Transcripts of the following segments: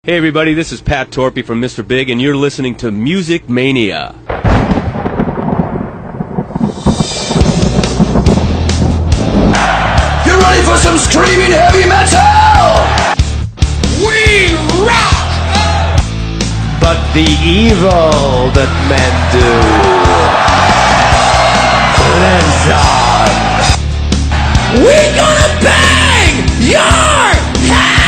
Hey everybody, this is Pat Torpy from Mr. Big, and you're listening to Music Mania. You ready for some screaming heavy metal? We rock! But the evil that men do lives on. We gonna bang your head!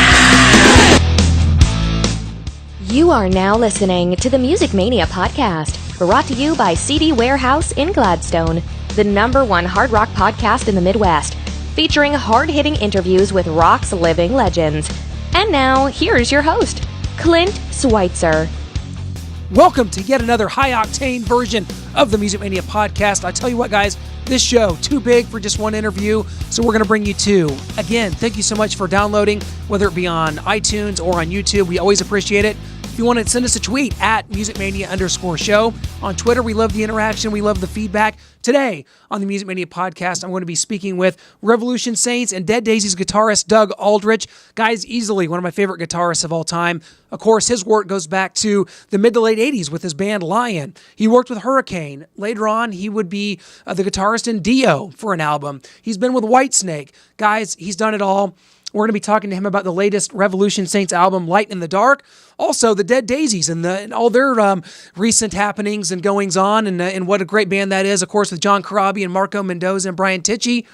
You are now listening to the Music Mania podcast, brought to you by CD Warehouse in Gladstone, the #1 hard rock podcast in the Midwest, featuring hard-hitting interviews with rock's living legends. And now, here's your host, Clint Schweitzer. Welcome to yet another high-octane version of the Music Mania podcast. I tell you what, guys, this show, too big for just one interview, so we're going to bring you two. Again, thank you so much for downloading, whether it be on iTunes or on YouTube. We always appreciate it. If you want to send us a tweet at MusicMania_show. On Twitter, we love the interaction. We love the feedback. Today, on the Music Mania podcast, I'm going to be speaking with Revolution Saints and Dead Daisies guitarist Doug Aldrich. Guys, easily one of my favorite guitarists of all time. Of course, his work goes back to the mid to late 80s with his band Lion. He worked with Hurricane. Later on, he would be the guitarist in Dio for an album. He's been with Whitesnake. Guys, he's done it all. We're going to be talking to him about the latest Revolution Saints album, Light in the Dark. Also, the Dead Daisies and all their recent happenings and goings-on, and what a great band that is, of course, with John Corabi and Marco Mendoza and Brian Tichy.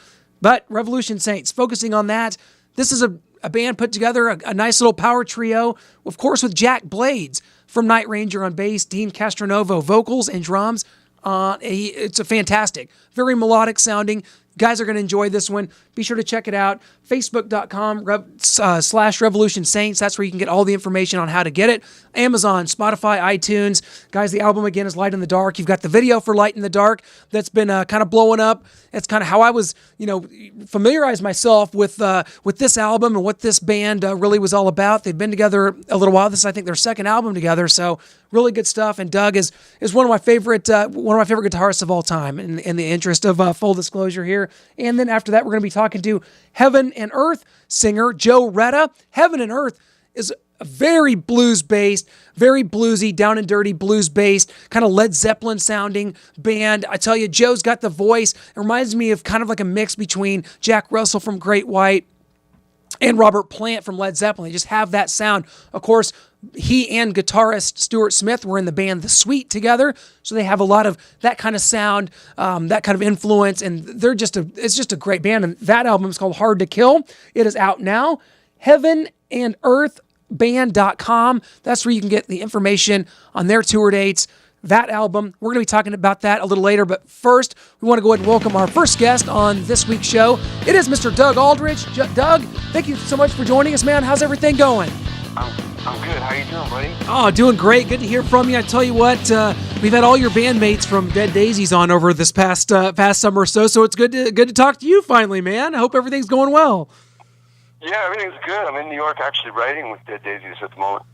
But Revolution Saints, focusing on that, this is a band put together, a nice little power trio, of course, with Jack Blades from Night Ranger on bass, Dean Castronovo vocals and drums. It's a fantastic, very melodic sounding. Guys are going to enjoy this one. Be sure to check it out. Facebook.com/Revolution Saints. That's where you can get all the information on how to get it. Amazon, Spotify, iTunes. Guys, the album again is Light in the Dark. You've got the video for Light in the Dark that's been kind of blowing up. It's kind of how I was, familiarized myself with this album and what this band really was all about. They've been together a little while. This is, I think, their second album together. So really good stuff. And Doug is one of my favorite guitarists of all time. In the interest of full disclosure here. And then after that, we're going to be talking to Heaven and Earth singer Joe Retta. Heaven and Earth is a very blues-based, very bluesy, down and dirty blues-based, kind of Led Zeppelin sounding band. I tell you, Joe's got the voice. It reminds me of kind of like a mix between Jack Russell from Great White and Robert Plant from Led Zeppelin. They just have that sound. Of course, he and guitarist Stuart Smith were in the band The Sweet together, so they have a lot of that kind of sound, that kind of influence, and it's just a great band. And that album is called Hard to Kill. It is out now. heavenandearthband.com. That's where you can get the information on their tour dates. That album, we're going to be talking about that a little later, but first, we want to go ahead and welcome our first guest on this week's show. It is Mr. Doug Aldrich. Doug, thank you so much for joining us, man. How's everything going? I'm good. How you doing, buddy? Oh, doing great. Good to hear from you. I tell you what, we've had all your bandmates from Dead Daisies on over this past summer or so it's good to talk to you finally, man. I hope everything's going well. Yeah, everything's good. I'm in New York actually writing with Dead Daisies at the moment.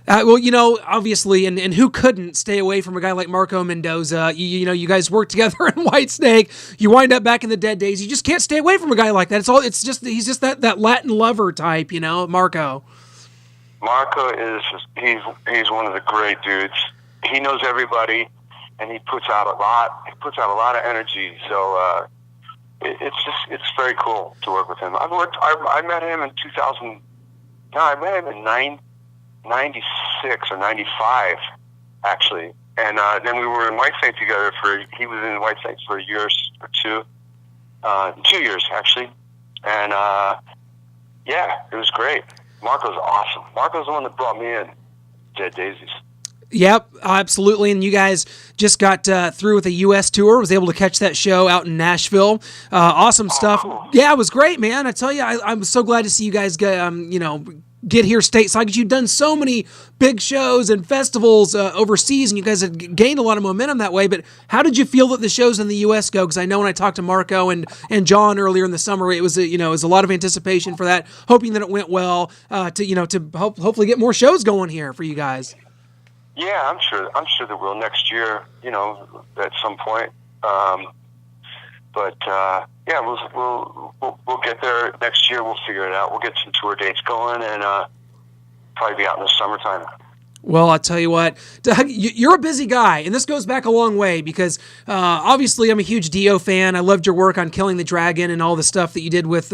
Well, obviously, and who couldn't stay away from a guy like Marco Mendoza? You guys work together in Whitesnake. You wind up back in the Dead Days. You just can't stay away from a guy like that. He's just that Latin lover type, Marco. Marco he's one of the great dudes. He knows everybody, and he puts out a lot. He puts out a lot of energy. So it's very cool to work with him. I met him in 2000. No, I met him in 96 or 95, actually. And then we were in Whitesnake together he was in Whitesnake for a year or two. 2 years, actually. And, yeah, it was great. Marco's awesome. Marco's the one that brought me in, Dead Daisies. Yep, absolutely. And you guys just got through with a U.S. tour. Was able to catch that show out in Nashville. Awesome stuff. Cool. Yeah, it was great, man. I tell you, I'm so glad to see you guys get here stateside, because you've done so many big shows and festivals overseas, and you guys have gained a lot of momentum that way. But how did you feel that the shows in the U.S. go? Because I know when I talked to Marco and John earlier in the summer, it was a lot of anticipation for that, hoping that it went well to hopefully get more shows going here for you guys. Yeah, I'm sure that we'll next year, at some point. But yeah, we'll get there next year. We'll figure it out. We'll get some tour dates going, and probably be out in the summertime. Well, I'll tell you what, Doug, you're a busy guy, and this goes back a long way because obviously I'm a huge Dio fan. I loved your work on Killing the Dragon and all the stuff that you did with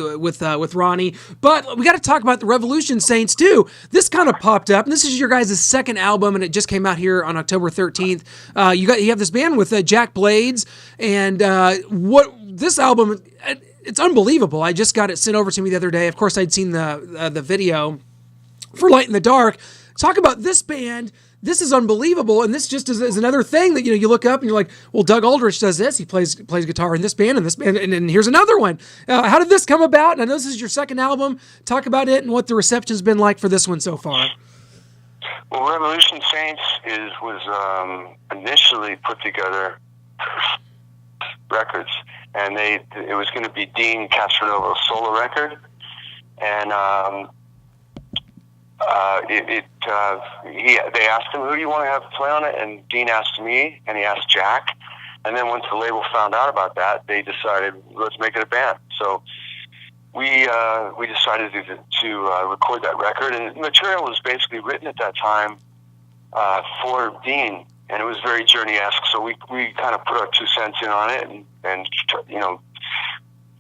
Ronnie. But we got to talk about the Revolution Saints too. This kind of popped up, and this is your guys' second album, and it just came out here on October 13th. You have this band with Jack Blades, and what this album, it's unbelievable. I just got it sent over to me the other day. Of course, I'd seen the video for Light in the Dark. Talk about this band. This is unbelievable, and this just is another thing that you look up and you're like, well, Doug Aldrich does this. He plays guitar in this band, and here's another one. How did this come about? And I know this is your second album. Talk about it and what the reception's been like for this one so far. Well, Revolution Saints was initially put together records, and it was going to be Dean Castronovo's solo record, and they asked him, who do you want to have play on it? And Dean asked me, and he asked Jack. And then once the label found out about that, they decided, let's make it a band. So we decided to record that record. And the material was basically written at that time for Dean, and it was very Journey-esque. So we kind of put our 2 cents in on it and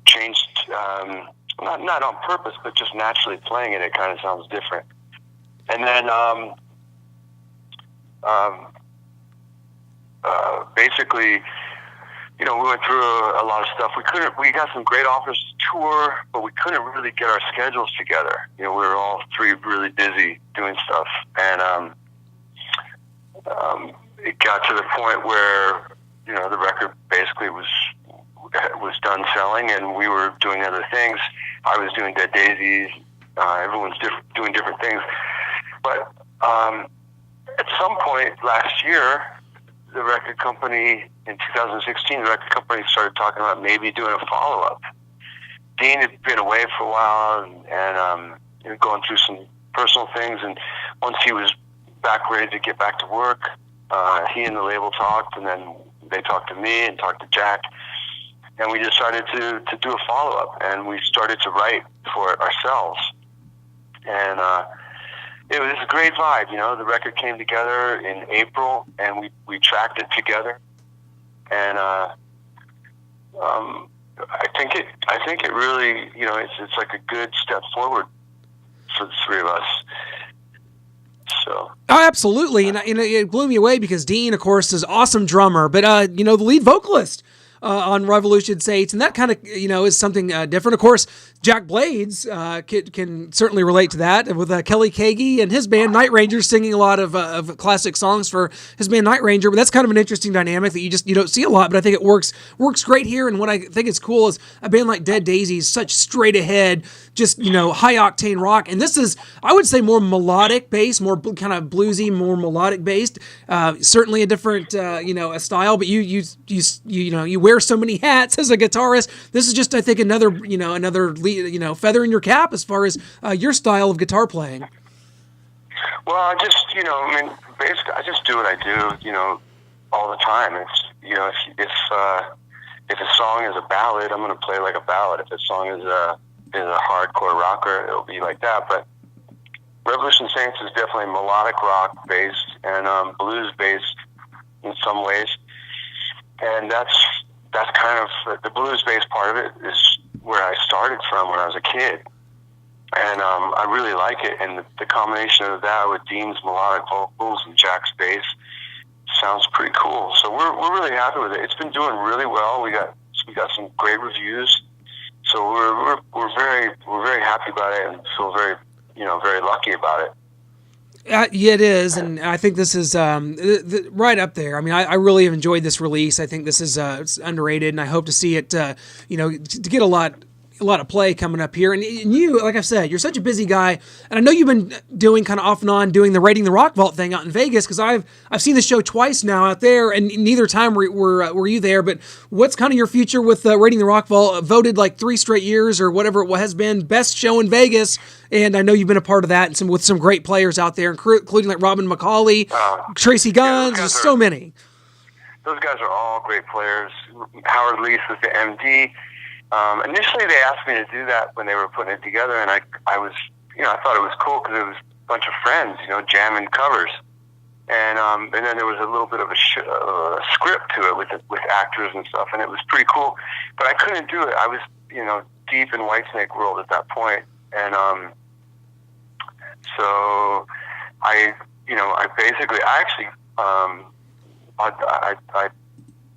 changed, not on purpose, but just naturally playing it kind of sounds different. And then basically, we went through a lot of stuff. We got some great offers to tour, but we couldn't really get our schedules together. We were all three really busy doing stuff. And it got to the point where, the record basically was done selling, and we were doing other things. I was doing Dead Daisies. Everyone's doing different things. But at some point last year, the record company, in 2016, the record company started talking about maybe doing a follow-up. Dean had been away for a while and going through some personal things, and once he was back ready to get back to work, he and the label talked, and then they talked to me and talked to Jack, and we decided to do a follow-up, and we started to write for it ourselves. And it was a great vibe, The record came together in April, and we tracked it together. And I think it really, it's like a good step forward for the three of us. So. Oh, absolutely, and it blew me away because Dean, of course, is an awesome drummer, but the lead vocalist on Revolution Saints, and that kind of is something different. Of course, Jack Blades can certainly relate to that with Kelly Kagi and his band Night Ranger singing a lot of classic songs for his band Night Ranger. But that's kind of an interesting dynamic that you don't see a lot. But I think it works great here. And what I think is cool is a band like Dead Daisies, such straight ahead, just high octane rock. And this is, I would say, more melodic based, more kind of bluesy, more melodic based. Certainly a different a style. But you wear so many hats as a guitarist. This is just, I think, another feather in your cap as far as your style of guitar playing. Well, I just, basically, I just do what I do, all the time. It's, if a song is a ballad, I'm going to play like a ballad. If a song is a hardcore rocker, it'll be like that. But Revolution Saints is definitely melodic rock based and blues based in some ways, and that's kind of the blues based part of it is where I started from when I was a kid, and I really like it. And the combination of that with Dean's melodic vocals and Jack's bass sounds pretty cool. So we're really happy with it. It's been doing really well. We got some great reviews, so we're very happy about it and feel very very lucky about it. Yeah, it is, and I think this is right up there. I mean, I really have enjoyed this release. I think this is it's underrated, and I hope to see it, to get a lot of play coming up here. And you, like I said, you're such a busy guy, and I know you've been doing kind of off and on doing the Raiding the Rock Vault thing out in Vegas, because I've seen the show twice now out there, and neither time were you there. But what's kind of your future with Raiding the Rock Vault? Voted like 3 straight years or whatever it has been best show in Vegas, and I know you've been a part of that, and with some great players out there, including like Robin McCauley, Tracy Guns, there's so many. Those guys are all great players. Howard Leese is the MD. Initially, they asked me to do that when they were putting it together, and I was, I thought it was cool because bunch of friends, jamming covers. And then there was a little bit of a script to it with actors and stuff, and it was pretty cool. But I couldn't do it. I was, deep in Whitesnake world at that point, and so I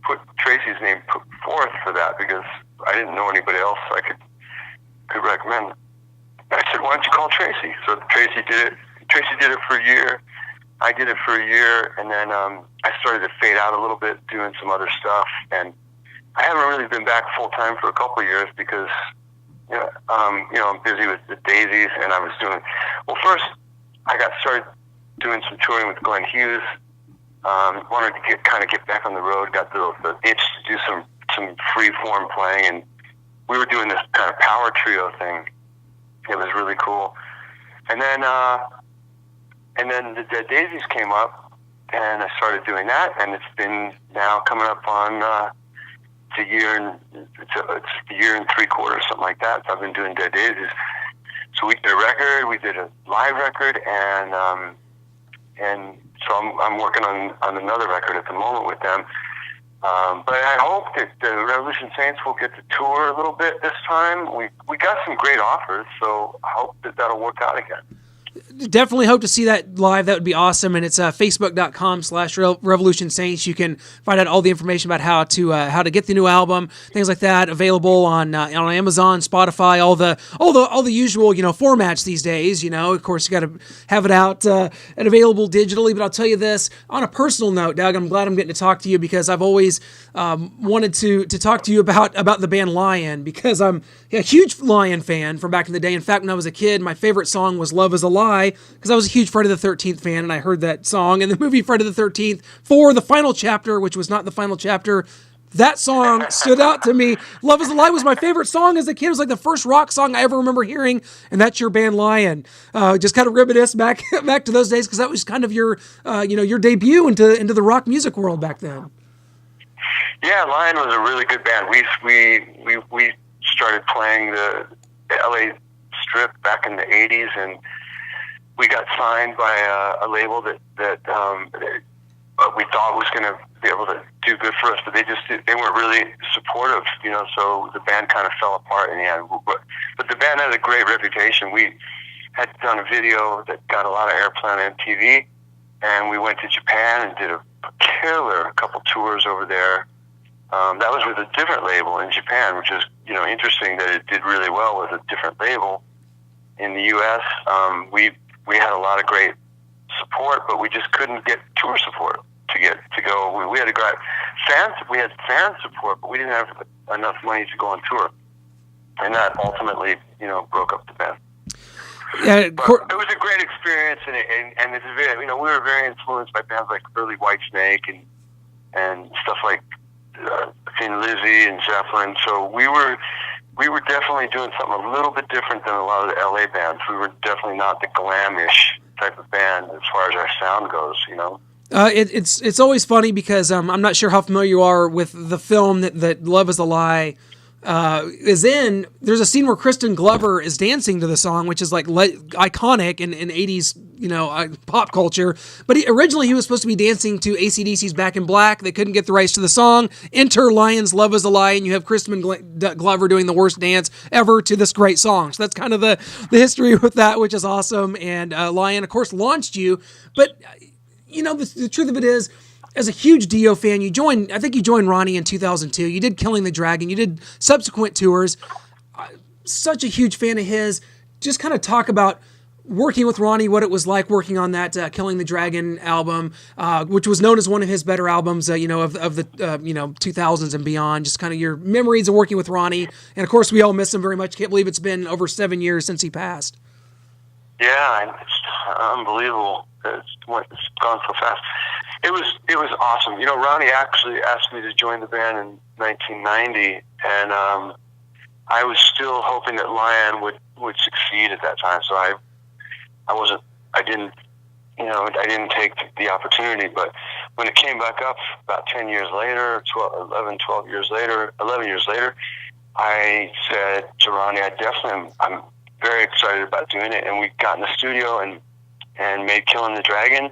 put Tracy's name forth for that because I didn't know anybody else I could recommend. I said, why don't you call Tracy? So Tracy did it. Tracy did it for a year. I did it for a year, and then I started to fade out a little bit, doing some other stuff, and I haven't really been back full time for a couple of years because, I'm busy with the Daisies, and I was doing. Well, first I got started doing some touring with Glenn Hughes. Wanted to get back on the road. Got the itch to do some free form playing, and we were doing this kind of power trio thing. It was really cool, and then the Dead Daisies came up, and I started doing that, and it's been now coming up on it's a year and 3/4, something like that. So I've been doing Dead Daisies. So we did a record, we did a live record, and so I'm working on another record at the moment with them. But I hope that the Revolution Saints will get to tour a little bit this time. We got some great offers, so I hope that'll work out again. Definitely hope to see that live. That would be awesome. And it's facebook.com/Revolution Saints. You can find out all the information about how to get the new album, things like that. Available on Amazon, Spotify, all the usual formats these days. Of course, you got to have it out and available digitally. But I'll tell you this on a personal note, Doug. I'm glad I'm getting to talk to you because I've always wanted to talk to you about the band Lion because I'm a huge Lion fan from back in the day. In fact, when I was a kid, my favorite song was "Love Is a Lie" because I was a huge Friday the 13th fan, and I heard that song in the movie Friday the 13th for the final chapter, which was not the final chapter. That song stood out to me. "Love Is a Lie" was my favorite song as a kid. It was like the first rock song I ever remember hearing, and that's your band Lion. Just kind of reminisce back to those days because that was kind of your your debut into the rock music world back then. Yeah, Lion was a really good band. We started playing the LA Strip back in the 80s, and we got signed by a label that we thought was going to be able to do good for us, but they weren't really supportive, so the band kind of fell apart in the end. But the band had a great reputation. We had done a video that got a lot of airplay on MTV, and we went to Japan and did a couple tours over there. That was with a different label in Japan, which is interesting that it did really well with a different label. In the U.S., we had a lot of great support, but we just couldn't get tour support to go. We had fan support, but we didn't have enough money to go on tour, and that ultimately broke up the band. Yeah, but it was a great experience, and it's very, we were very influenced by bands like early Whitesnake and stuff like Thin Lizzy and Zeppelin. So we were definitely doing something a little bit different than a lot of the LA bands. We were definitely not the glamish type of band as far as our sound goes, It's always funny because I'm not sure how familiar you are with the film that Love Is a Lie is in. There's a scene where Kristen Glover is dancing to the song, which is like iconic in 80s pop culture. But originally he was supposed to be dancing to AC/DC's Back in Black. They couldn't get the rights to the song. Enter Lion's Love Is a Lie, and you have Kristen Glover doing the worst dance ever to this great song. So that's kind of the history with that, which is awesome. And Lion, of course, launched you. But the truth of it is, as a huge Dio fan, I think you joined Ronnie in 2002. You did Killing the Dragon. You did subsequent tours. Such a huge fan of his. Just kind of talk about working with Ronnie, what it was like working on that Killing the Dragon album, which was known as one of his better albums, of the 2000s and beyond. Just kind of your memories of working with Ronnie. And of course, we all miss him very much. Can't believe it's been over 7 years since he passed. Yeah, it's unbelievable. It's gone so fast. It was awesome. Ronnie actually asked me to join the band in 1990, and I was still hoping that Lion would succeed at that time. So I didn't take the opportunity. But when it came back up about 10 years later, 11 years later, I said to Ronnie, I'm very excited about doing it. And we got in the studio, and and made Killing the Dragon,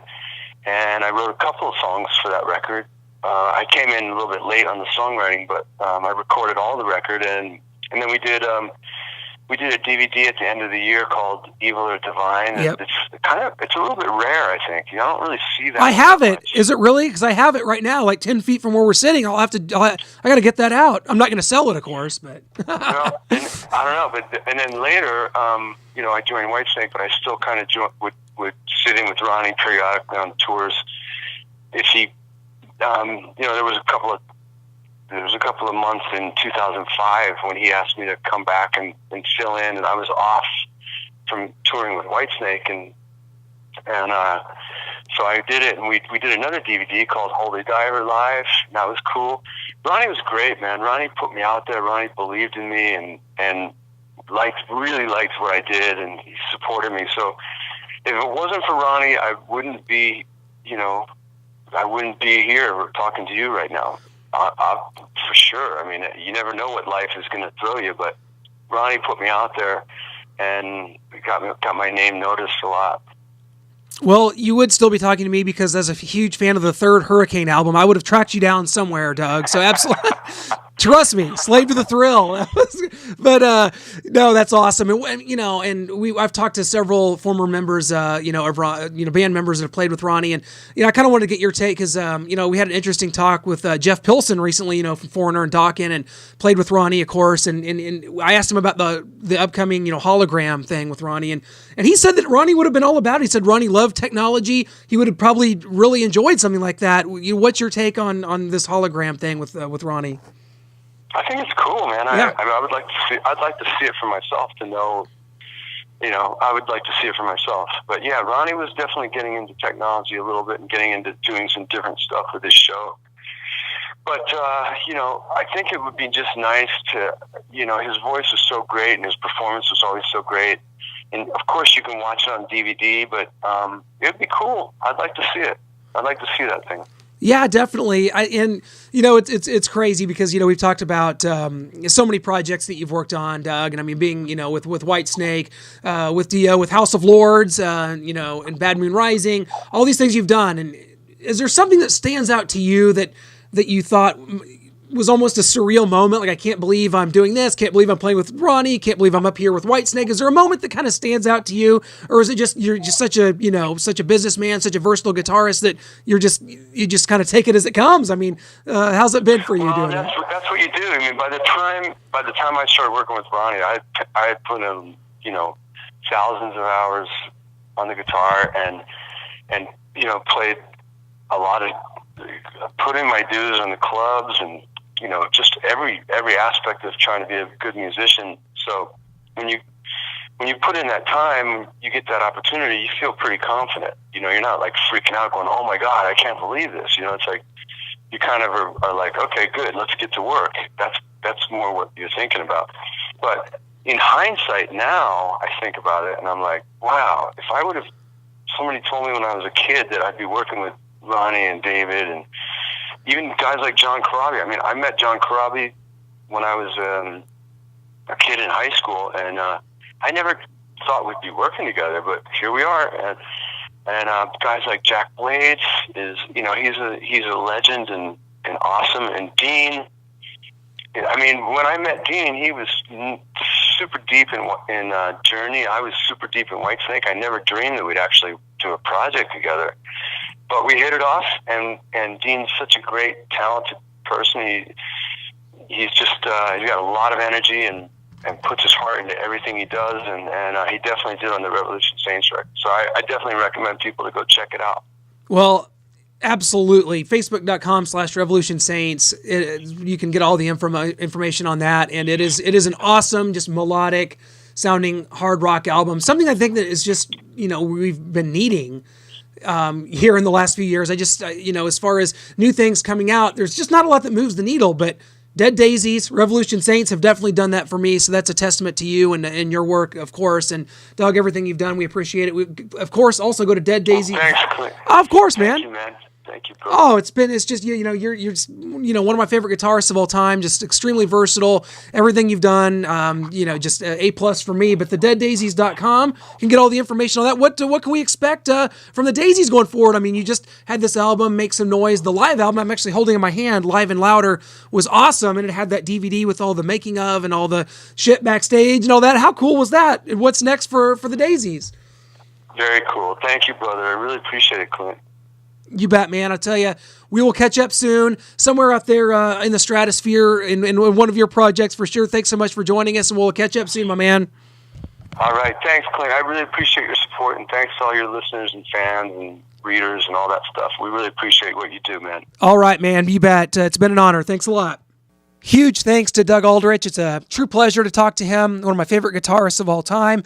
and I wrote a couple of songs for that record. I came in a little bit late on the songwriting, but I recorded all the record, and then we did a DVD at the end of the year called Evil or Divine. Yep. It's a little bit rare, I think. You don't really see that. I have it. much. Is it really? Because I have it right now, like 10 feet from where we're sitting. I got to get that out. I'm not going to sell it, of course, but. Well, I don't know, and then later, I joined Whitesnake, but I still kind of would sit in with Ronnie periodically on tours. If he, there was a couple of months in 2005 when he asked me to come back and fill in, and I was off from touring with Whitesnake, and so I did it, and we did another DVD called Holy Diver Live, and that was cool. Ronnie was great, man. Ronnie put me out there. Ronnie believed in me and really liked what I did, and he supported me. So if it wasn't for Ronnie, I wouldn't be here talking to you right now. For sure. I mean, you never know what life is going to throw you, but Ronnie put me out there and got my name noticed a lot. Well, you would still be talking to me because as a huge fan of the third Hurricane album, I would have tracked you down somewhere, Doug. So absolutely. Trust me, slave to the thrill. But no, that's awesome. And I've talked to several former members, of band members that have played with Ronnie, and I kind of wanted to get your take because we had an interesting talk with Jeff Pilson recently, from Foreigner and Dawkins, and played with Ronnie, of course. And I asked him about the upcoming hologram thing with Ronnie, and he said that Ronnie would have been all about it. He said Ronnie loved technology. He would have probably really enjoyed something like that. What's your take on this hologram thing with Ronnie? I think it's cool, man. Yeah. I would like to see. I'd like to see it for myself to know. I would like to see it for myself. But yeah, Ronnie was definitely getting into technology a little bit and getting into doing some different stuff with his show. But I think it would be just nice to, his voice was so great and his performance was always so great. And of course, you can watch it on DVD, but it'd be cool. I'd like to see it. I'd like to see that thing. Yeah, definitely. It's crazy because we've talked about so many projects that you've worked on, Doug, and I mean being with Whitesnake, with Dio, with House of Lords, and Bad Moon Rising, all these things you've done. And is there something that stands out to you that you thought was almost a surreal moment? Like, I can't believe I'm doing this. Can't believe I'm playing with Ronnie. Can't believe I'm up here with Whitesnake. Is there a moment that kind of stands out to you, or is it just you're just such a businessman, such a versatile guitarist that you just kind of take it as it comes? I mean, how's it been for you doing that? That's what you do. I mean, by the time I started working with Ronnie, I had put in thousands of hours on the guitar and played a lot of put in my dues on the clubs and just every aspect of trying to be a good musician. So when you put in that time, you get that opportunity, you feel pretty confident. You're not like freaking out going, oh my God, I can't believe this. It's like you kind of are like, okay, good, let's get to work. That's more what you're thinking about. But in hindsight now, I think about it and I'm like, wow, if somebody told me when I was a kid that I'd be working with Ronnie and David and even guys like John Corabi. I mean, I met John Corabi when I was a kid in high school, and I never thought we'd be working together, but here we are. And guys like Jack Blades he's a legend and awesome. And Dean, I mean, when I met Dean, he was super deep in Journey. I was super deep in Whitesnake. I never dreamed that we'd actually do a project together. But we hit it off, and Dean's such a great, talented person. He's just he's got a lot of energy and puts his heart into everything he does, and he definitely did on the Revolution Saints record. So I definitely recommend people to go check it out. Well, Absolutely. Facebook.com/Revolution Saints. You can get all the information on that. And it is an awesome, just melodic sounding hard rock album. Something I think that is just, we've been needing here in the last few years. I just, as far as new things coming out, there's just not a lot that moves the needle, but Dead Daisies, Revolution Saints have definitely done that for me. So that's a testament to you and your work, of course. And Doug, everything you've done, we appreciate it. We, of course, also go to Dead Daisies. Thanks. Of course, man. Thank you, man. Thank you, bro. Oh, it's just you're just one of my favorite guitarists of all time. Just extremely versatile. Everything you've done, just A+ for me. But the deaddaisies.com can get all the information on that. What can we expect from the Daisies going forward? I mean, you just had this album, Make Some Noise. The live album I'm actually holding in my hand, Live and Louder, was awesome, and it had that DVD with all the making of and all the shit backstage and all that. How cool was that? And what's next for the Daisies? Very cool. Thank you, brother. I really appreciate it, Clint. You bet, man. I'll tell you, we will catch up soon, somewhere out there in the stratosphere in one of your projects for sure. Thanks so much for joining us, and we'll catch up soon, my man. All right. Thanks, Clint. I really appreciate your support, and thanks to all your listeners and fans and readers and all that stuff. We really appreciate what you do, man. All right, man. You bet. It's been an honor. Thanks a lot. Huge thanks to Doug Aldrich. It's a true pleasure to talk to him, one of my favorite guitarists of all time,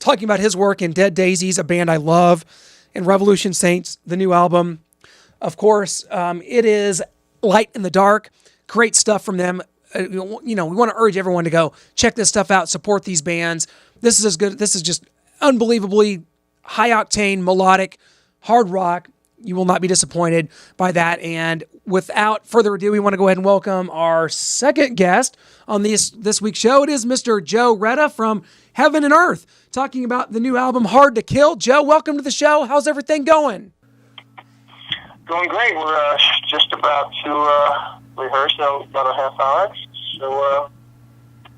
talking about his work in Dead Daisies, a band I love, and Revolution Saints, the new album. Of course, it is Light in the Dark. Great stuff from them. We want to urge everyone to go check this stuff out, support these bands. This is as good. This is just unbelievably high-octane, melodic, hard rock. You will not be disappointed by that. And without further ado, we want to go ahead and welcome our second guest on this week's show. It is Mr. Joe Retta from Heaven and Earth, talking about the new album, Hard to Kill. Joe, welcome to the show. How's everything going? Going great. We're just about to rehearse about a half hour. So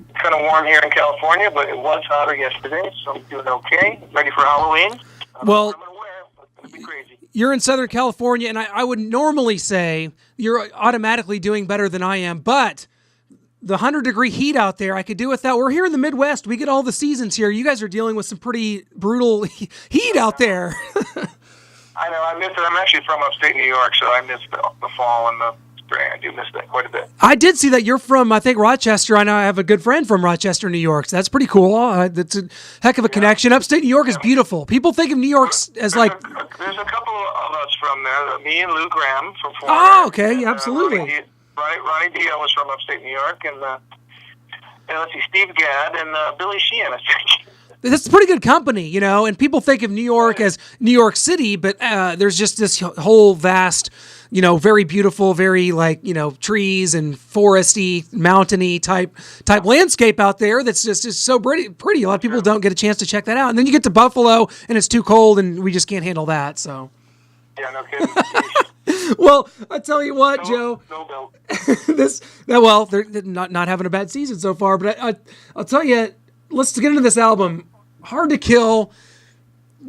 it's kind of warm here in California, but it was hotter yesterday, so I'm doing okay. Ready for Halloween. Well, I'm aware, but it's going to be crazy. You're in Southern California, and I would normally say you're automatically doing better than I am, but the 100-degree heat out there, I could do without. We're here in the Midwest. We get all the seasons here. You guys are dealing with some pretty brutal heat out there. I know. I miss it. I'm actually from upstate New York, so I miss the fall and the spring. I do miss that quite a bit. I did see that you're from, I think, Rochester. I know I have a good friend from Rochester, New York, so that's pretty cool. That's a heck of a connection. Upstate New York is beautiful. People think of New York as like... There's a couple of us from there. Me and Lou Graham from Florida. Oh, okay. Yeah, absolutely. Ronnie Dio was from upstate New York, and let's see, Steve Gadd and Billy Sheehan, I think. That's pretty good company, and people think of New York as New York City, but there's just this whole vast, very beautiful, very trees and foresty, mountainy type landscape out there that's just so pretty. A lot of people don't get a chance to check that out. And then you get to Buffalo and it's too cold and we just can't handle that, so. Yeah, no kidding. Well, I tell you what, Joe. No doubt. They're not having a bad season so far, but I'll tell you, let's get into this album. Hard to Kill.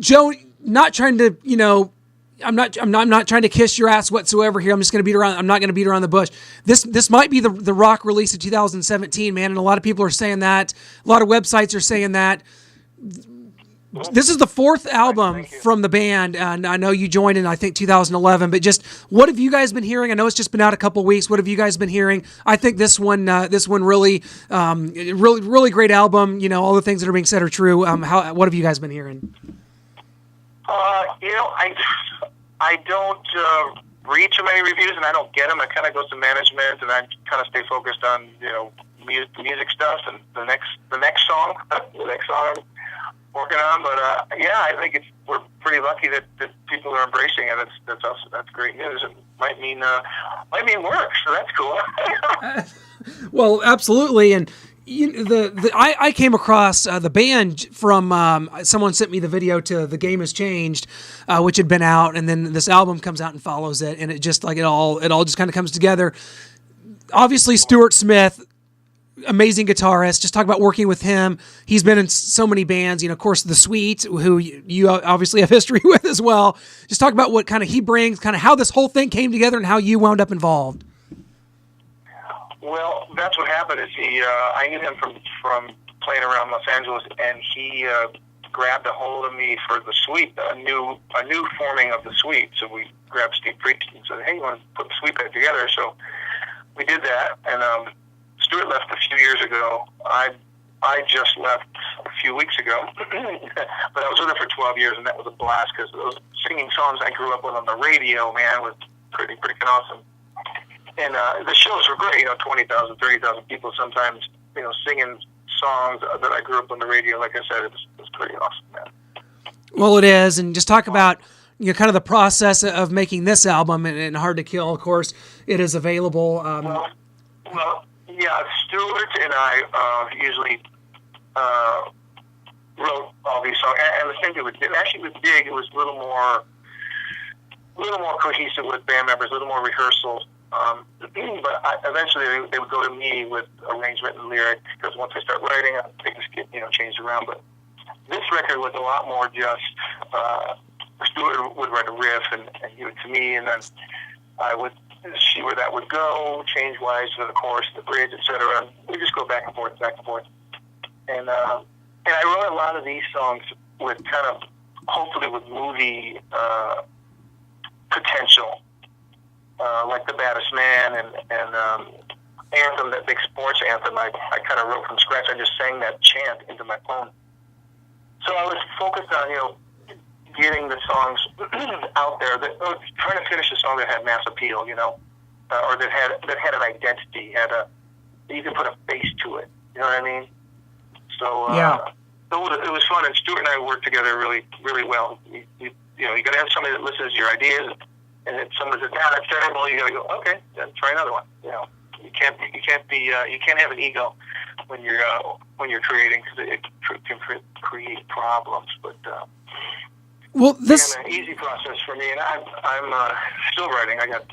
Joe, not trying to, I'm not trying to kiss your ass whatsoever here. I'm not going to beat around the bush. This might be the rock release of 2017, man, and a lot of people are saying that. A lot of websites are saying that. This is the fourth album from the band, and I know you joined in, I think, 2011, but just what have you guys been hearing? I know it's just been out a couple weeks. What have you guys been hearing? I think this one really great album. All the things that are being said are true. What have you guys been hearing? I don't read too many reviews, and I don't get them. I kind of go to management, and I kind of stay focused on, music stuff and the next song I'm working on, but I think we're pretty lucky that people are embracing it. That's great news. It might mean work, so that's cool. Well, absolutely, and I came across the band from someone sent me the video to The Game Has Changed, which had been out, and then this album comes out and follows it, and it just it all just kind of comes together. Obviously, Stuart Smith, amazing guitarist. Just talk about working with him. He's been in so many bands, of course, The Sweet, who you obviously have history with as well. Just talk about what kind of he brings, kind of how this whole thing came together and how you wound up involved. Well, that's what happened. Is I knew him from playing around Los Angeles, and he grabbed a hold of me for The Sweet, a new forming of The Sweet. So we grabbed Steve Priest and said, "Hey, you want to put The Sweet back together?" So we did that, and Stuart left a few years ago. I just left a few weeks ago, but I was with him for 12 years, and that was a blast because those singing songs I grew up with on the radio, man, was pretty freaking awesome. And the shows were great, 20,000, 30,000 people sometimes, singing songs that I grew up on the radio. Like I said, it was pretty awesome, man. Well, it is, and just talk about kind of the process of making this album and Hard to Kill. Of course, it is available. Well, yeah, Stuart and I usually wrote all these songs, and the thing with Big, it was a little more cohesive with band members, a little more rehearsal. But eventually they would go to me with arrangement and lyric, because once I start writing, things get changed around. But this record was a lot more just Stuart would write a riff and give it to me, and then I would see where that would go, change wise to the chorus, the bridge, etc. We just go back and forth, and I wrote a lot of these songs with kind of hopefully with movie potential. Like The Baddest Man and Anthem, that big sports anthem, I kind of wrote from scratch. I just sang that chant into my phone. So I was focused on, getting the songs out there, trying to finish a song that had mass appeal, or that had an identity, you could put a face to it. You know what I mean? So it was fun, and Stuart and I worked together really, really well. You got to have somebody that listens to your ideas. And if someone says, "Yeah, that's terrible," you gotta go, "Okay, then try another one." You can't have an ego when you're creating, because it can create problems. But this an easy process for me, and I'm still writing. I got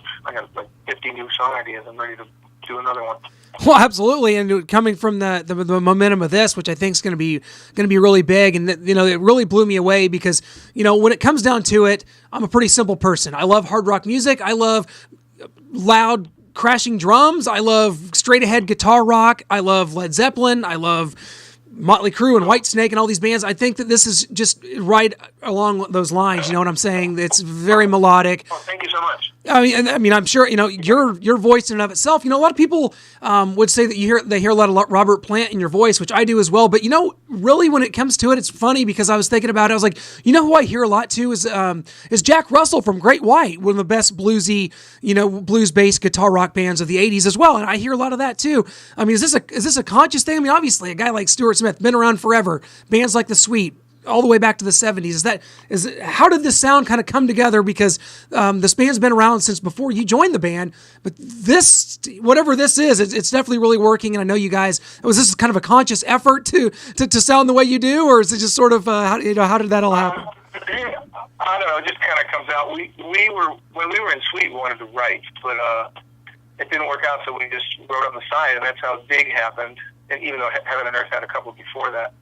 like 50 new song ideas. I'm ready to do another one. Well, absolutely, and coming from the momentum of this, which I think is going to be really big, and it really blew me away, because when it comes down to it, I'm a pretty simple person. I love hard rock music. I love loud crashing drums. I love straight ahead guitar rock. I love Led Zeppelin. I love Motley Crue and Whitesnake and all these bands. I think that this is just right along those lines. You know what I'm saying? It's very melodic. Oh, thank you so much. I mean, I'm sure your voice in and of itself. A lot of people would say that they hear a lot of Robert Plant in your voice, which I do as well. But really, when it comes to it, it's funny, because I was thinking about it. I was like, who I hear a lot too is Jack Russell from Great White, one of the best bluesy, blues-based guitar rock bands of the '80s as well. And I hear a lot of that too. I mean, is this a conscious thing? I mean, obviously, a guy like Stuart Smith been around forever. Bands like The Sweet, all the way back to the 70s. How did this sound kind of come together? Because this band's been around since before you joined the band, but this, whatever this is, it's definitely really working. And I know you guys, was this kind of a conscious effort to sound the way you do, or is it just sort of, how did that all happen? I don't know, it just kind of comes out. When we were in Sweet, we wanted to write, but it didn't work out, so we just wrote on the side, and that's how Dig happened. And even though Heaven and Earth had a couple before that.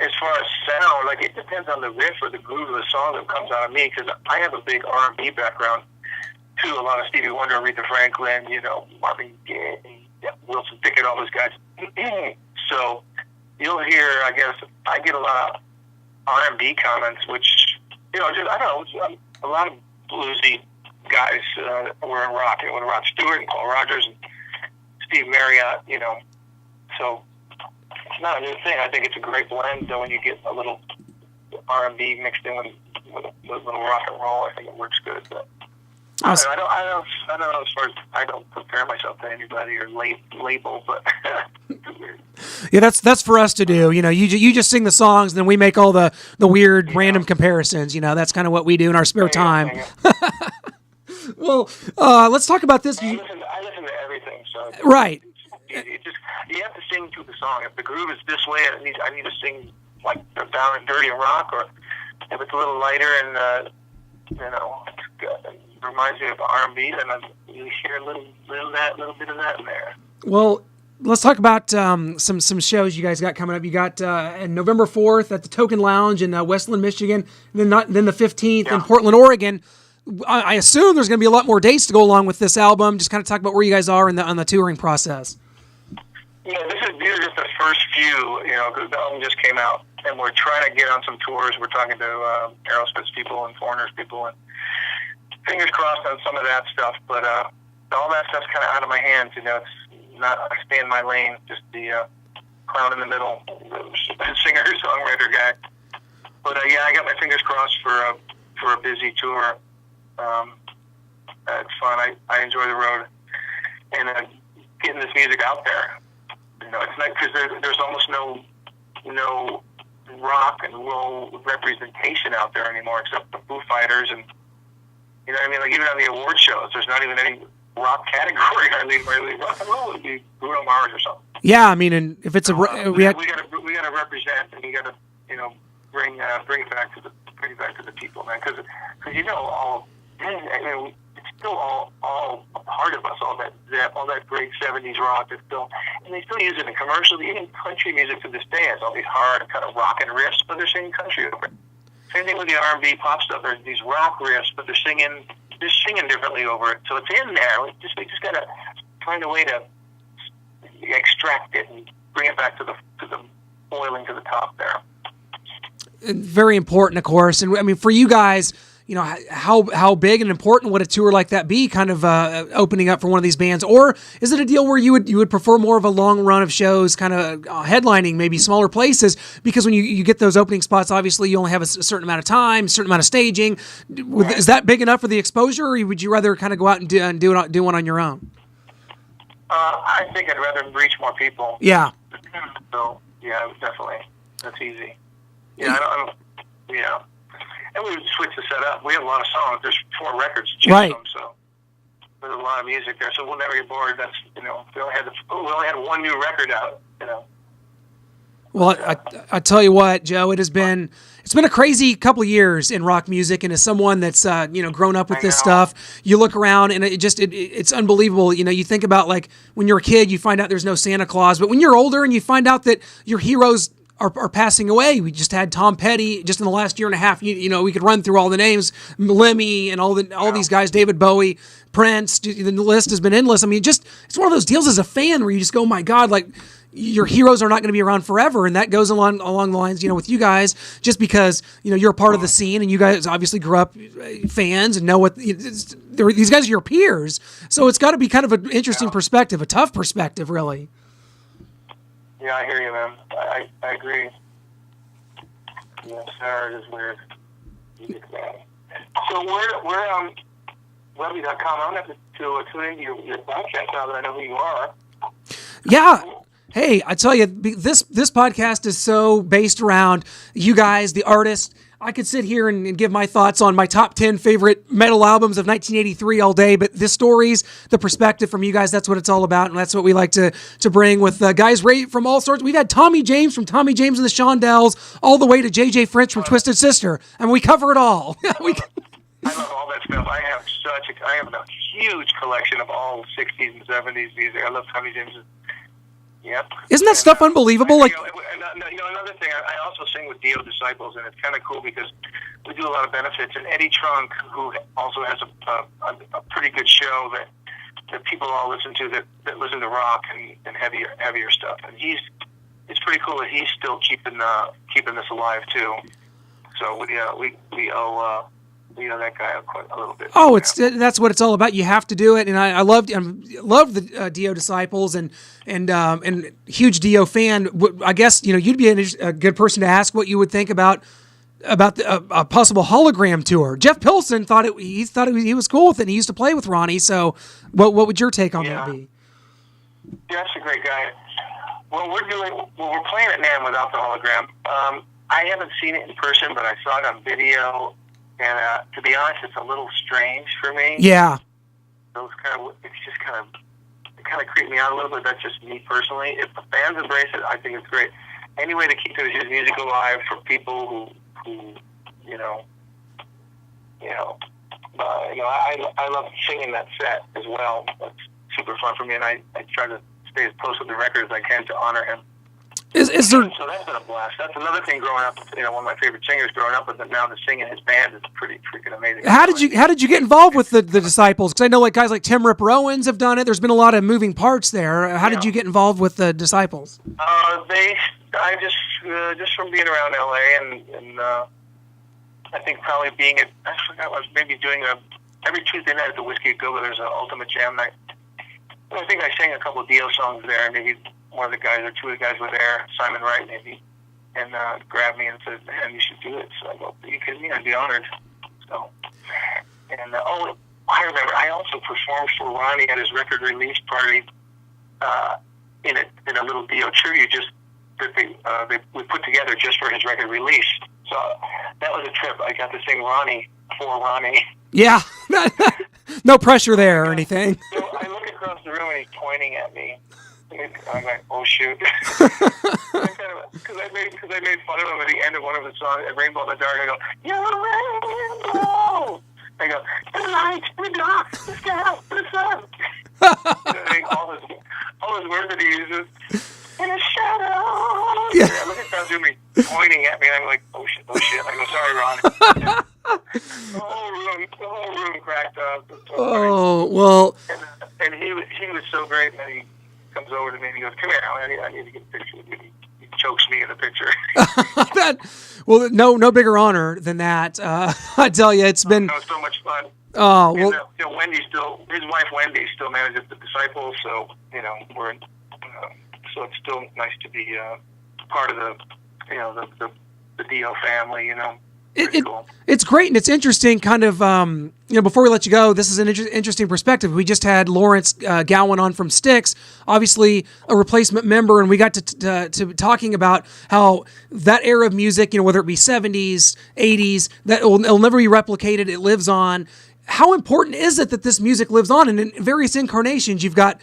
As far as sound, it depends on the riff or the groove of the song that comes out of me, because I have a big R&B background too. A lot of Stevie Wonder, Aretha Franklin, Marvin Gaye, Wilson Pickett, all those guys. So you'll hear, I guess, I get a lot of R&B comments, which I don't know, a lot of bluesy guys were in rock. It was Rod Stewart and Paul Rogers and Steve Marriott, so. It's not a new thing. I think it's a great blend, though, when you get a little R&B mixed in with a little rock and roll. I think it works good. But I don't know. As far as, I don't compare myself to anybody or label, but yeah, that's for us to do. You just sing the songs, and then we make all the weird random comparisons. That's kind of what we do in our spare time. Well, let's talk about this. I listen to everything. So right. You have to sing to the song. If the groove is this way, I need to sing like down and dirty and rock, or if it's a little lighter and it reminds me of R&B, then you hear a little bit of that in there. Well, let's talk about some shows you guys got coming up. You got November 4th at the Token Lounge in Westland, Michigan, and then the 15th in Portland, Oregon. I assume there's going to be a lot more dates to go along with this album. Just kind of talk about where you guys are on the touring process. Yeah, these are just the first few, because the album just came out, and we're trying to get on some tours. We're talking to Aerosmith's people and Foreigner's people, and fingers crossed on some of that stuff, but all that stuff's kind of out of my hands, It's not, I stay in my lane, just the clown in the middle, singer-songwriter guy. But I got my fingers crossed for a busy tour. It's fun. I enjoy the road, and getting this music out there. It's not, because there's almost no rock and roll representation out there anymore, except the Foo Fighters, and you know what I mean. Like even on the award shows, there's not even any rock category. I mean, rock and roll would be Bruno Mars or something. Yeah, I mean, and if it's a we got to represent, and you got to bring it back to the people, man, because it's still all a part of us, all that great '70s rock is still, and they still use it in commercials. Even country music to this day has all these hard kind of rock and riffs, but they're singing country over it. Same thing with the R&B pop stuff. There's these rock riffs, but they're singing differently over it. So it's in there. We just gotta find a way to extract it and bring it back to the boiling to the top there. And very important, of course. And I mean, for you guys, how big and important would a tour like that be, kind of opening up for one of these bands? Or is it a deal where you would prefer more of a long run of shows, kind of headlining maybe smaller places? Because when you get those opening spots, obviously you only have a certain amount of time, a certain amount of staging. Right. Is that big enough for the exposure, or would you rather kind of go out and do one on your own? I think I'd rather reach more people. Yeah. So yeah, definitely. That's easy. Yeah, I don't. And we would switch the setup. We have a lot of songs. There's 4 records to choose from, so there's a lot of music there. So we'll never get bored. That's we only had one new record out. Well, I tell you what, Joe, it's been a crazy couple of years in rock music, and as someone that's grown up with this stuff, you look around and it's unbelievable. You think about, like, when you're a kid, you find out there's no Santa Claus, but when you're older and you find out that your heroes are passing away. We just had Tom Petty just in the last year and a half. We could run through all the names, Lemmy and all these guys, David Bowie, Prince. The list has been endless. I mean, it's one of those deals as a fan where you just go, oh my God, like, your heroes are not going to be around forever. And that goes along the lines, with you guys, just because, you're a part of the scene and you guys obviously grew up fans and know what these guys are your peers. So it's got to be kind of an interesting perspective, a tough perspective, really. Yeah, I hear you, man. I agree. Yeah, Sarah is weird. So we're Webby.com. I'm going to have to tune into your podcast now that I know who you are. Yeah. Hey, I tell you, this podcast is so based around you guys, the artists. I could sit here and give my thoughts on my top 10 favorite metal albums of 1983 all day, but the stories, the perspective from you guys, that's what it's all about, and that's what we like to bring with guys right from all sorts. We've had Tommy James from Tommy James and the Shondells, all the way to J.J. French from Twisted Sister, and we cover it all. I love all that stuff. I have a huge collection of all 60s and 70s music. I love Tommy James. Yep. Isn't that stuff unbelievable? Another thing, I also sing with Dio Disciples, and it's kind of cool because we do a lot of benefits. And Eddie Trunk, who also has a pretty good show that people all listen to, that listen to rock and heavier stuff. And it's pretty cool that he's still keeping this alive too. So we owe that guy quite a little bit. Oh, that's what it's all about. You have to do it, and I love the Dio Disciples and huge Dio fan. I guess you'd be a good person to ask what you would think about a possible hologram tour. Jeff Pilson thought he was cool with it. And he used to play with Ronnie. So, what would your take on that be? Jeff's a great guy. Well, we're playing at NAMM without the hologram. I haven't seen it in person, but I saw it on video. And to be honest, it's a little strange for me. Yeah. It kind of creeped me out a little bit. That's just me personally. If the fans embrace it, I think it's great. Any way to keep his music alive for people who I love singing that set as well. That's super fun for me, and I try to stay as close with the record as I can to honor him. Is there? So that's been a blast. That's another thing growing up. One of my favorite singers growing up, but now to sing in his band is pretty freaking amazing. How did you get involved with the Disciples? Because I know like guys like Tim Ripper Owens have done it. There's been a lot of moving parts there. How did you get involved with the Disciples? I just from being around LA and I think probably I was maybe doing every Tuesday night at the Whiskey Go-Go. There's an Ultimate Jam night. I think I sang a couple of Dio songs there. Maybe one of the guys or two of the guys were there, Simon Wright maybe, and grabbed me and said, "Man, you should do it." So I go, "Are you kidding me? I'd be honored." So, and I remember I also performed for Ronnie at his record release party in a little Dio tribute. Just we put together just for his record release. So that was a trip. I got to sing Ronnie for Ronnie. Yeah. No pressure there or anything. So I look across the room and he's pointing at me. I'm like, oh shoot. Because I made fun of him at the end of one of the songs, at Rainbow in the Dark. I go, you're rainbow. I go, the light, the dark, the sky, the sun. all his words that he uses. In the shadows. Yeah. Look at Kazumi pointing at me, and I'm like, oh shit. I go, sorry, Ron. The whole room cracked up. Oh, well. And he was so great that he comes over to me and he goes, come here, I need to get a picture with you. He chokes me in the picture. No bigger honor than that. I tell you, it's been. It was so much fun. Oh, well. And, his wife Wendy still manages the Disciples, so, we're in. So it's still nice to be part of the Dio family, Cool. It's great, and it's interesting, kind of, before we let you go, this is an interesting perspective. We just had Lawrence Gowan on from Styx, obviously a replacement member, and we got to talking about how that era of music, whether it be 70s, 80s, that it'll never be replicated, it lives on. How important is it that this music lives on? And in various incarnations, you've got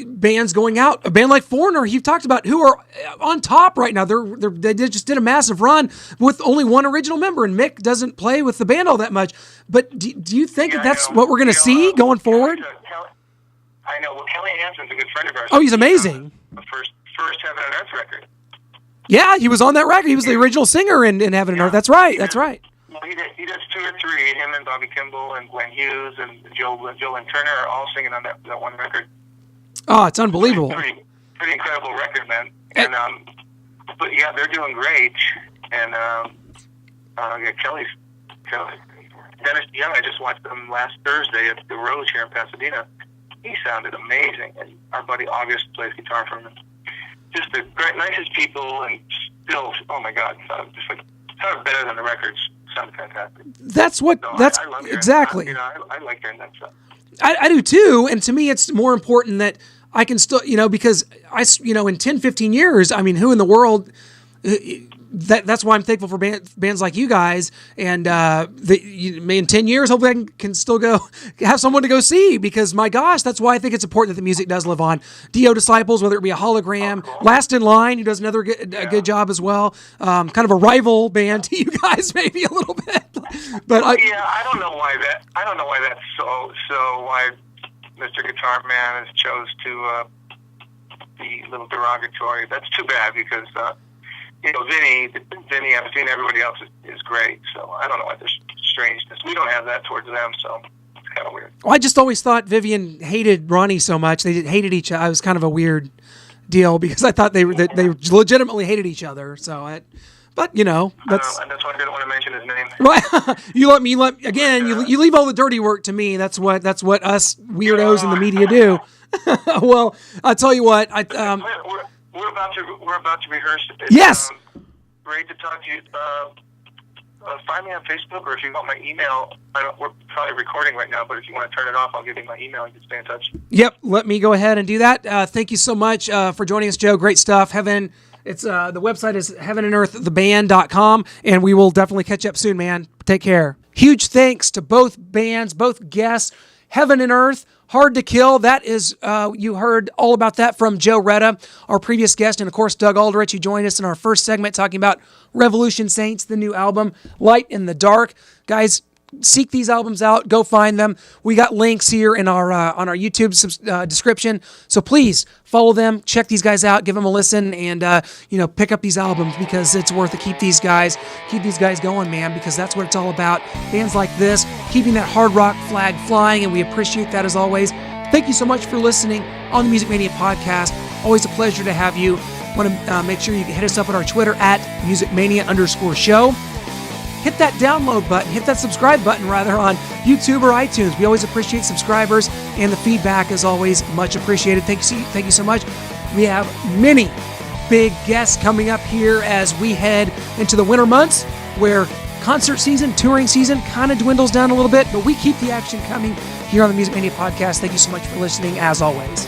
bands going out, a band like Foreigner you've talked about, who are on top right now. They just did a massive run with only one original member, and Mick doesn't play with the band all that much. But do you think that's what we're going to see going forward? I know. Well, Kelly Hansen's a good friend of ours. Oh, he's amazing. The first Heaven and Earth record. Yeah, he was on that record. He was the original singer in Heaven and Earth. That's right. That's right. Well, he does 2 or 3. Him and Bobby Kimball and Glenn Hughes and Joe and Turner are all singing on that one record. Oh, it's unbelievable. Pretty incredible record, man. And but yeah, they're doing great. And Kelly, Dennis Young, I just watched them last Thursday at the Rose here in Pasadena. He sounded amazing, and our buddy August plays guitar for him. Just the nicest people, and still, oh my God, sounded better than the records. Sounded fantastic. That's what. So that's I love exactly. I like hearing that stuff. I do too, and to me it's more important that I can still, because in 10, 15 years, I mean, who in the world, that's why I'm thankful for bands like you guys, and in 10 years, hopefully I can still go have someone to go see, because my gosh, that's why I think it's important that the music does live on. Dio Disciples, whether it be a hologram, cool. Last in Line, who does another a good job as well, kind of a rival band to you guys, maybe a little bit. But I don't know why that's so why Mr. Guitar Man has chose to be a little derogatory. That's too bad, because Vinny, I've seen everybody else is great, so I don't know why there's strangeness. We don't have that towards them, so it's kind of weird. Well, I just always thought Vivian hated Ronnie so much. They hated each other. It was kind of a weird deal, because I thought they legitimately hated each other. So but that's and that's why I didn't want to mention his name. Right. you leave all the dirty work to me. That's what us weirdos in the media do. Well, I'll tell you what. We're about to rehearse. Yes. Great to talk to you. Find me on Facebook, or if you want my email. We're probably recording right now, but if you want to turn it off, I'll give you my email. You can stay in touch. Yep. Let me go ahead and do that. Thank you so much for joining us, Joe. Great stuff. It's the website is heavenandearththeband.com, and we will definitely catch up soon, man. Take care. Huge thanks to both bands, both guests. Heaven and Earth, Hard to Kill. That is, you heard all about that from Joe Retta, our previous guest, and of course Doug Aldrich, who joined us in our first segment talking about Revolution Saints, the new album, Light in the Dark. Guys, seek these albums out. Go find them. We got links here in our on our YouTube description. So please follow them. Check these guys out. Give them a listen, and pick up these albums, because it's worth it. Keep these guys going, man, because that's what it's all about. Bands like this, keeping that hard rock flag flying, and we appreciate that as always. Thank you so much for listening on the Music Mania podcast. Always a pleasure to have you. Want to make sure you hit us up on our Twitter at musicmania_show. Hit that download button, hit that subscribe button rather, on YouTube or iTunes. We always appreciate subscribers, and the feedback is always much appreciated. Thank you so much. We have many big guests coming up here as we head into the winter months, where concert season, touring season kind of dwindles down a little bit, but we keep the action coming here on the Music Mania podcast. Thank you so much for listening, as always.